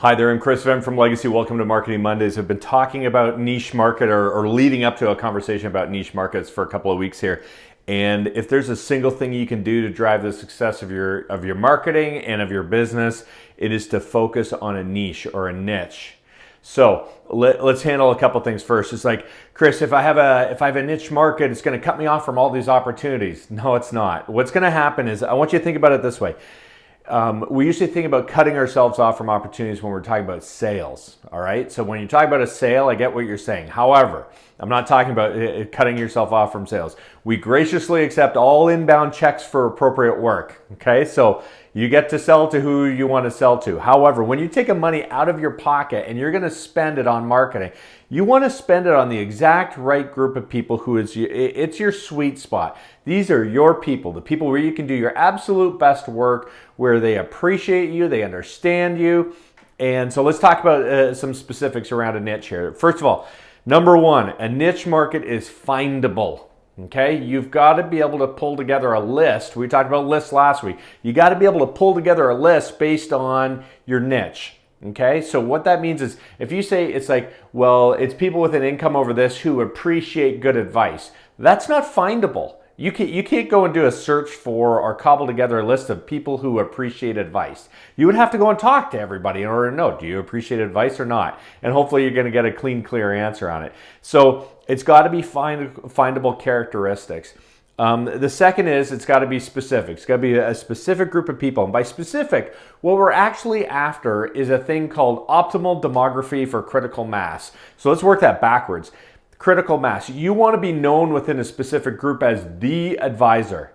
Hi there, I'm Chris Venn from Legacy. Welcome to Marketing Mondays. I've been talking about niche market or leading up to a conversation about niche markets for a couple of weeks here. And if there's a single thing you can do to drive the success of your marketing and of your business, it is to focus on a niche or a niche. So let's handle a couple things first. It's like, Chris, if I have a niche market, it's going to cut me off from all these opportunities. No, it's not. What's going to happen is, I want you to think about it this way. We usually think about cutting ourselves off from opportunities when we're talking about sales, all right? So when you talk about a sale, I get what you're saying. However, I'm not talking about cutting yourself off from sales. We graciously accept all inbound checks for appropriate work, okay? So you get to sell to who you want to sell to. However, when you take money out of your pocket and you're going to spend it on marketing, you want to spend it on the exact right group of people it's your sweet spot. These are your people, the people where you can do your absolute best work, where they appreciate you, they understand you. And so let's talk about some specifics around a niche here. First of all, number one, a niche market is findable. Okay, you've got to be able to pull together a list. We talked about lists last week. You got to be able to pull together a list based on your niche. Okay, so what that means is, if you say it's like, well, it's people with an income over this who appreciate good advice, that's not findable. You can't go and do a search for or cobble together a list of people who appreciate advice. You would have to go and talk to everybody in order to know, do you appreciate advice or not? And hopefully you're going to get a clean, clear answer on it. So it's got to be findable characteristics. The second is, it's got to be specific. It's got to be a specific group of people. And by specific, what we're actually after is a thing called optimal demography for critical mass. So let's work that backwards. Critical mass. You want to be known within a specific group as the advisor.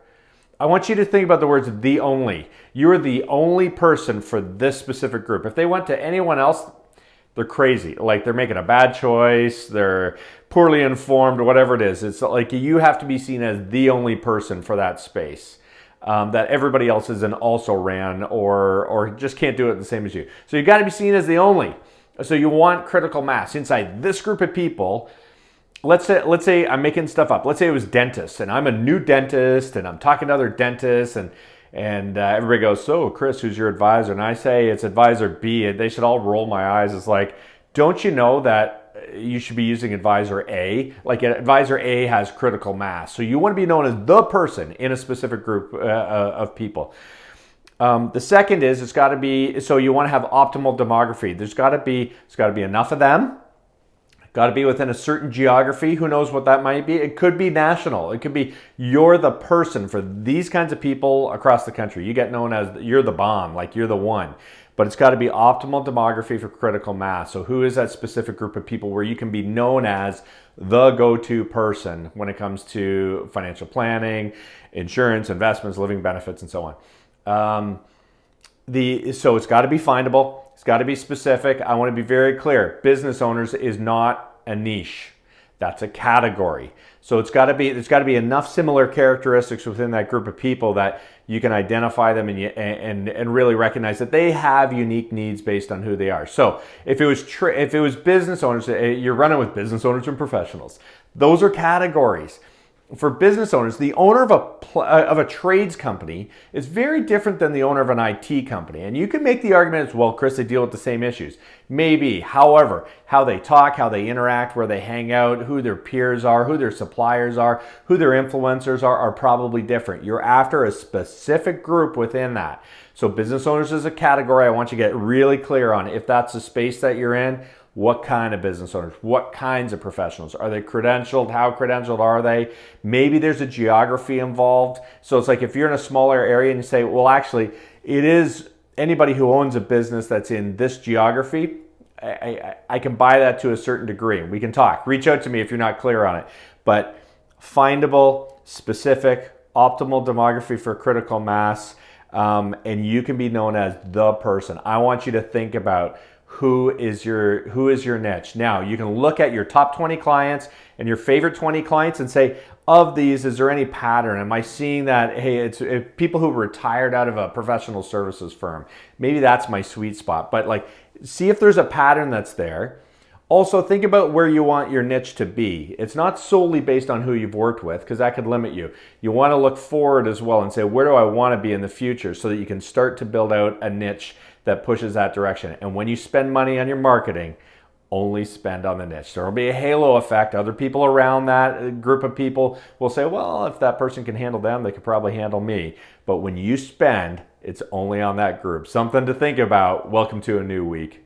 I want you to think about the words the only. You're the only person for this specific group. If they went to anyone else, they're crazy. Like, they're making a bad choice, they're poorly informed, or whatever it is. It's like you have to be seen as the only person for that space. That everybody else is an also ran or just can't do it the same as you. So you got to be seen as the only. So you want critical mass inside this group of people. Let's say I'm making stuff up. Let's say it was dentists, and I'm a new dentist, and I'm talking to other dentists, and everybody goes, so Chris, who's your advisor? And I say it's advisor B, and they should all roll my eyes. It's like, don't you know that you should be using advisor A? Like, advisor A has critical mass. So you want to be known as the person in a specific group of people. The second is, it's got to be, so you want to have optimal demography. There's got to be enough of them. Got to be within a certain geography. Who knows what that might be? It could be national. It could be you're the person for these kinds of people across the country. You get known as you're the bomb, like you're the one. But it's got to be optimal demography for critical mass. So who is that specific group of people where you can be known as the go-to person when it comes to financial planning, insurance, investments, living benefits, and so on. So it's got to be findable. It's got to be specific. I want to be very clear. Business owners is not a niche. That's a category. So there's got to be enough similar characteristics within that group of people that you can identify them and really recognize that they have unique needs based on who they are. So if it was business owners, you're running with business owners and professionals. Those are categories. For business owners, the owner of a trades company is very different than the owner of an IT company. And you can make the argument as well, Chris, they deal with the same issues. Maybe. However, how they talk, how they interact, where they hang out, who their peers are, who their suppliers are, who their influencers are probably different. You're after a specific group within that. So business owners is a category I want you to get really clear on. If that's the space that you're in, what kind of business owners? What kinds of professionals? Are they credentialed? How credentialed are they? Maybe there's a geography involved. So it's like if you're in a smaller area and you say, well, actually, it is anybody who owns a business that's in this geography, I can buy that to a certain degree. We can talk. Reach out to me if you're not clear on it. But findable, specific, optimal demography for critical mass, and you can be known as the person. I want you to think about who is your niche. Now, you can look at your top 20 clients and your favorite 20 clients and say, of these, is there any pattern? Am I seeing that, hey, it's people who retired out of a professional services firm? Maybe that's my sweet spot. But like, see if there's a pattern that's there. Also, think about where you want your niche to be. It's not solely based on who you've worked with, because that could limit you. You want to look forward as well and say, where do I want to be in the future, so that you can start to build out a niche that pushes that direction. And when you spend money on your marketing, only spend on the niche. There will be a halo effect. Other people around that group of people will say, well, if that person can handle them, they could probably handle me. But when you spend, it's only on that group. Something to think about. Welcome to a new week.